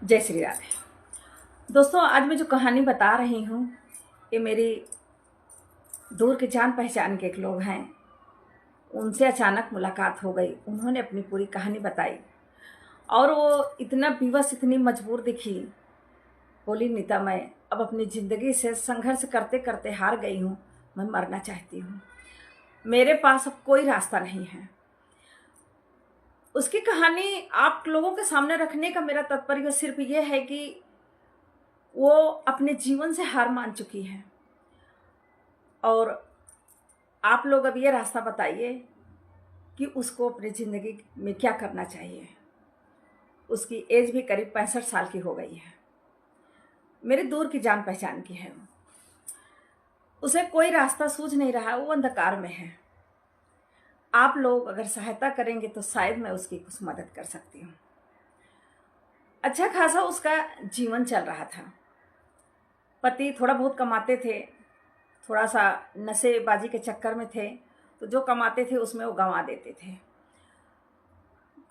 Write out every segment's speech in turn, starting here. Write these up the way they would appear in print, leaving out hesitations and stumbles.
जय श्री राधे। दोस्तों, आज मैं जो कहानी बता रही हूँ ये मेरी दूर के जान पहचान के एक लोग हैं। उनसे अचानक मुलाकात हो गई। उन्होंने अपनी पूरी कहानी बताई और वो इतना विवश, इतनी मजबूर दिखी। बोली, नीता, मैं अब अपनी ज़िंदगी से संघर्ष करते करते हार गई हूँ। मैं मरना चाहती हूँ। मेरे पास अब कोई रास्ता नहीं है। उसकी कहानी आप लोगों के सामने रखने का मेरा तात्पर्य सिर्फ ये है कि वो अपने जीवन से हार मान चुकी है और आप लोग अब ये रास्ता बताइए कि उसको अपनी ज़िंदगी में क्या करना चाहिए। उसकी एज भी करीब 65 साल की हो गई है। मेरे दूर की जान पहचान की है। उसे कोई रास्ता सूझ नहीं रहा, वो अंधकार में है। आप लोग अगर सहायता करेंगे तो शायद मैं उसकी कुछ मदद कर सकती हूँ। अच्छा खासा उसका जीवन चल रहा था। पति थोड़ा बहुत कमाते थे, थोड़ा सा नशेबाजी के चक्कर में थे, तो जो कमाते थे उसमें वो गंवा देते थे।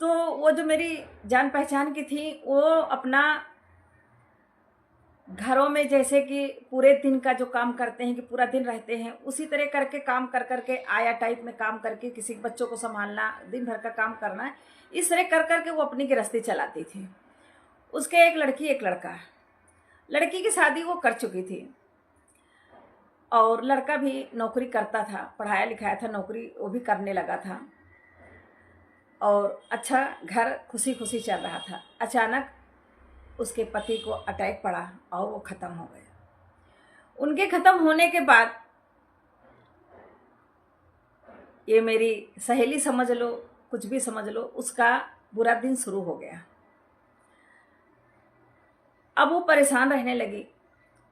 तो वो जो मेरी जान पहचान की थी, वो अपना घरों में जैसे कि पूरे दिन का जो काम करते हैं कि पूरा दिन रहते हैं, उसी तरह करके काम कर करके आया टाइप में काम करके किसी बच्चों को संभालना, दिन भर का काम करना, इस तरह कर करके वो अपनी गृहस्थी चलाती थी। उसके एक लड़की एक लड़का। लड़की की शादी वो कर चुकी थी और लड़का भी नौकरी करता था, पढ़ाया लिखाया था, नौकरी वो भी करने लगा था और अच्छा घर खुशी खुशी चल रहा था। अचानक उसके पति को अटैक पड़ा और वो ख़त्म हो गए। उनके ख़त्म होने के बाद ये मेरी सहेली समझ लो, कुछ भी समझ लो, उसका बुरा दिन शुरू हो गया। अब वो परेशान रहने लगी।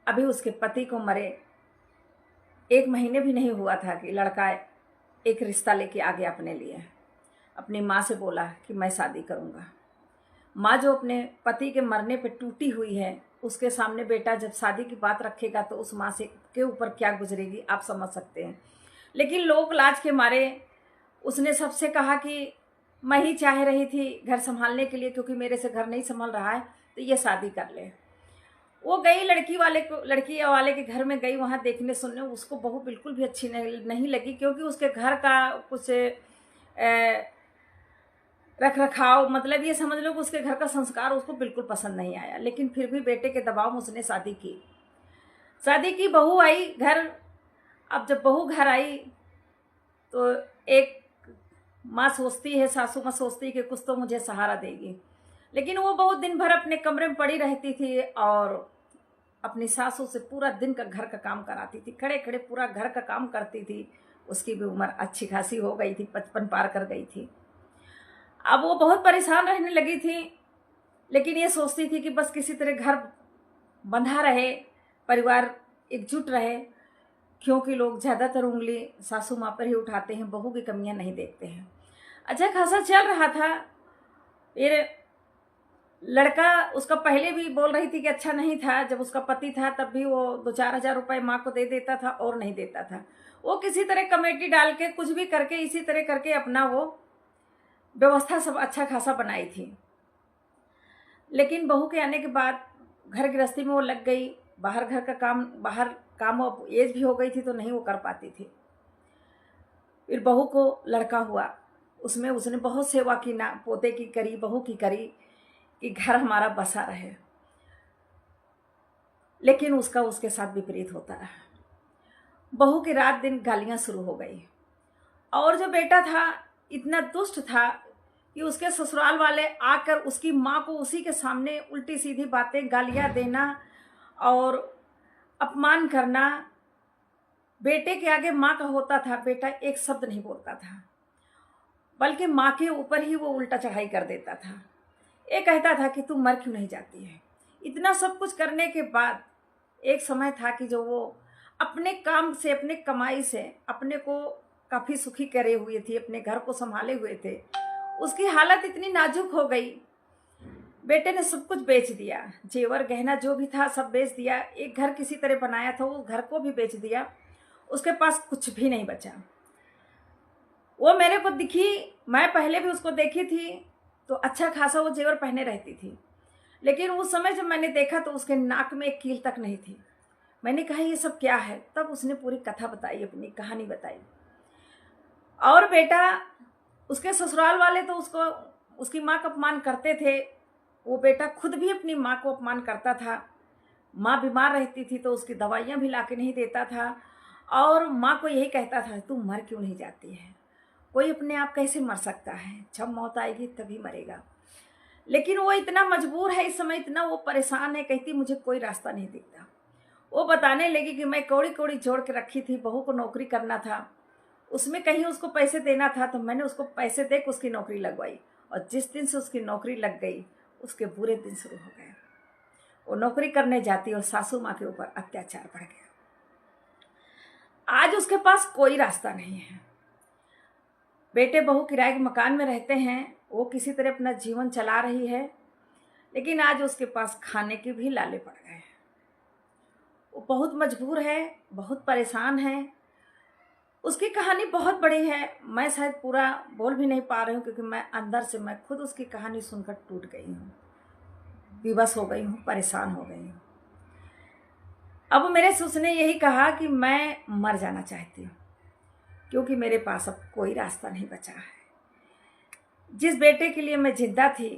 अभी उसके पति को मरे 1 महीने भी नहीं हुआ था कि लड़का एक रिश्ता लेके आ गया अपने लिए। अपनी माँ से बोला कि मैं शादी करूँगा। माँ जो अपने पति के मरने पे टूटी हुई है, उसके सामने बेटा जब शादी की बात रखेगा तो उस माँ से के ऊपर क्या गुजरेगी आप समझ सकते हैं। लेकिन लोक लाज के मारे उसने सबसे कहा कि मैं ही चाह रही थी घर संभालने के लिए, क्योंकि मेरे से घर नहीं संभल रहा है, तो ये शादी कर ले। वो गई लड़की वाले के घर में गई, वहाँ देखने सुनने। उसको बहू बिल्कुल भी अच्छी नहीं लगी, क्योंकि उसके घर का कुछ रख रखाव, मतलब ये समझ लो कि उसके घर का संस्कार उसको बिल्कुल पसंद नहीं आया। लेकिन फिर भी बेटे के दबाव में उसने शादी की। बहू आई घर। अब जब बहू घर आई तो एक माँ सोचती है, सासू माँ सोचती है कि कुछ तो मुझे सहारा देगी। लेकिन वो बहुत दिन भर अपने कमरे में पड़ी रहती थी और अपनी सासू से पूरा दिन का घर का काम कराती थी। खड़े खड़े पूरा घर का काम करती थी। उसकी भी उम्र अच्छी खासी हो गई थी, 55 पार कर गई थी। अब वो बहुत परेशान रहने लगी थी, लेकिन ये सोचती थी कि बस किसी तरह घर बंधा रहे, परिवार एकजुट रहे, क्योंकि लोग ज़्यादातर उंगली सासू माँ पर ही उठाते हैं, बहू की कमियां नहीं देखते हैं। अच्छा खासा चल रहा था। फिर लड़का उसका पहले भी बोल रही थी कि अच्छा नहीं था। जब उसका पति था तब भी वो 2-4 हज़ार रुपये माँ को दे देता था और नहीं देता था। वो किसी तरह कमेटी डाल के कुछ भी करके इसी तरह करके अपना वो व्यवस्था सब अच्छा खासा बनाई थी। लेकिन बहू के आने के बाद घर गृहस्थी में वो लग गई। बाहर काम वो एज भी हो गई थी तो नहीं वो कर पाती थी। फिर बहू को लड़का हुआ, उसमें उसने बहुत सेवा की, ना पोते की करी, बहू की करी कि घर हमारा बसा रहे। लेकिन उसका उसके साथ विपरीत होता रहा। बहू की रात दिन गालियां शुरू हो गई और जो बेटा था इतना दुष्ट था कि उसके ससुराल वाले आकर उसकी माँ को उसी के सामने उल्टी सीधी बातें, गालियां देना और अपमान करना। बेटे के आगे माँ का होता था, बेटा एक शब्द नहीं बोलता था, बल्कि माँ के ऊपर ही वो उल्टा चढ़ाई कर देता था। ये कहता था कि तू मर क्यों नहीं जाती है। इतना सब कुछ करने के बाद एक समय था कि जो वो अपने काम से, अपने कमाई से अपने को काफ़ी सुखी करे हुए थी, अपने घर को संभाले हुए थे, उसकी हालत इतनी नाजुक हो गई। बेटे ने सब कुछ बेच दिया, जेवर गहना जो भी था सब बेच दिया। एक घर किसी तरह बनाया था, उस घर को भी बेच दिया। उसके पास कुछ भी नहीं बचा। वो मेरे को दिखी, मैं पहले भी उसको देखी थी तो अच्छा खासा वो जेवर पहने रहती थी। लेकिन उस समय जब मैंने देखा तो उसके नाक में एक कील तक नहीं थी। मैंने कहा ये सब क्या है? तब उसने पूरी कथा बताई, अपनी कहानी बताई। और बेटा, उसके ससुराल वाले तो उसकी माँ का अपमान करते थे। वो बेटा खुद भी अपनी माँ को अपमान करता था। माँ बीमार रहती थी तो उसकी दवाइयाँ भी ला के नहीं देता था, और माँ को यही कहता था तू मर क्यों नहीं जाती है? कोई अपने आप कैसे मर सकता है? जब मौत आएगी तभी मरेगा। लेकिन वो इतना मजबूर है इस समय, इतना वो परेशान है, कहती मुझे कोई रास्ता नहीं दिखता। वो बताने लगी कि मैं कौड़ी कौड़ी जोड़ के रखी थी, बहू को नौकरी करना था, उसमें कहीं उसको पैसे देना था, तो मैंने उसको पैसे दे के उसकी नौकरी लगवाई। और जिस दिन से उसकी नौकरी लग गई उसके बुरे दिन शुरू हो गए। वो नौकरी करने जाती और सासू माँ के ऊपर अत्याचार बढ़ गया। आज उसके पास कोई रास्ता नहीं है। बेटे बहू किराए के मकान में रहते हैं, वो किसी तरह अपना जीवन चला रही है, लेकिन आज उसके पास खाने के भी लाले पड़ गए हैं। वो बहुत मजबूर है, बहुत परेशान है। उसकी कहानी बहुत बड़ी है, मैं शायद पूरा बोल भी नहीं पा रही हूँ, क्योंकि मैं अंदर से मैं खुद उसकी कहानी सुनकर टूट गई हूँ, विवश हो गई हूँ, परेशान हो गई हूँ। अब मेरे ससुर ने यही कहा कि मैं मर जाना चाहती हूँ, क्योंकि मेरे पास अब कोई रास्ता नहीं बचा है। जिस बेटे के लिए मैं जिंदा थी,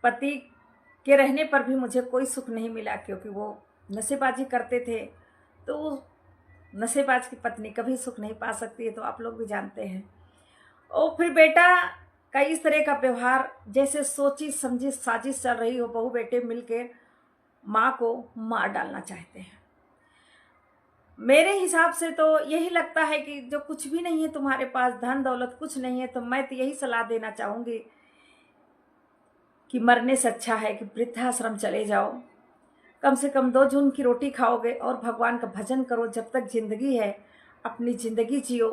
पति के रहने पर भी मुझे कोई सुख नहीं मिला, क्योंकि वो नशेबाजी करते थे। तो नशेबाज की पत्नी कभी सुख नहीं पा सकती है, तो आप लोग भी जानते हैं। और फिर बेटा का इस तरह का व्यवहार, जैसे सोची समझी साजिश चल रही हो, बहू बेटे मिलकर माँ को मार डालना चाहते हैं। मेरे हिसाब से तो यही लगता है कि जो कुछ भी नहीं है तुम्हारे पास, धन दौलत कुछ नहीं है, तो मैं तो यही सलाह देना चाहूँगी कि मरने से अच्छा है कि वृद्धाश्रम चले जाओ। कम से कम 2 जून की रोटी खाओगे और भगवान का भजन करो। जब तक जिंदगी है अपनी जिंदगी जियो,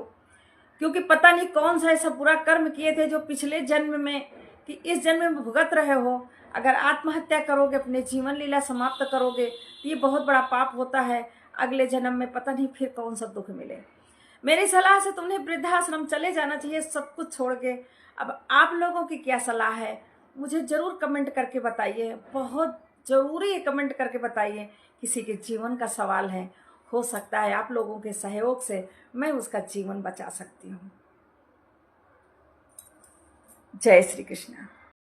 क्योंकि पता नहीं कौन सा ऐसा बुरा कर्म किए थे जो पिछले जन्म में कि इस जन्म में भुगत रहे हो। अगर आत्महत्या करोगे, अपने जीवन लीला समाप्त करोगे, तो ये बहुत बड़ा पाप होता है। अगले जन्म में पता नहीं फिर कौन सा दुख मिले। मेरी सलाह से तुम्हें वृद्धाश्रम चले जाना चाहिए, सब कुछ छोड़ के। अब आप लोगों की क्या सलाह है मुझे ज़रूर कमेंट करके बताइए, बहुत ज़रूरी है, कमेंट करके बताइए। किसी के जीवन का सवाल है, हो सकता है आप लोगों के सहयोग से मैं उसका जीवन बचा सकती हूँ। जय श्री कृष्ण।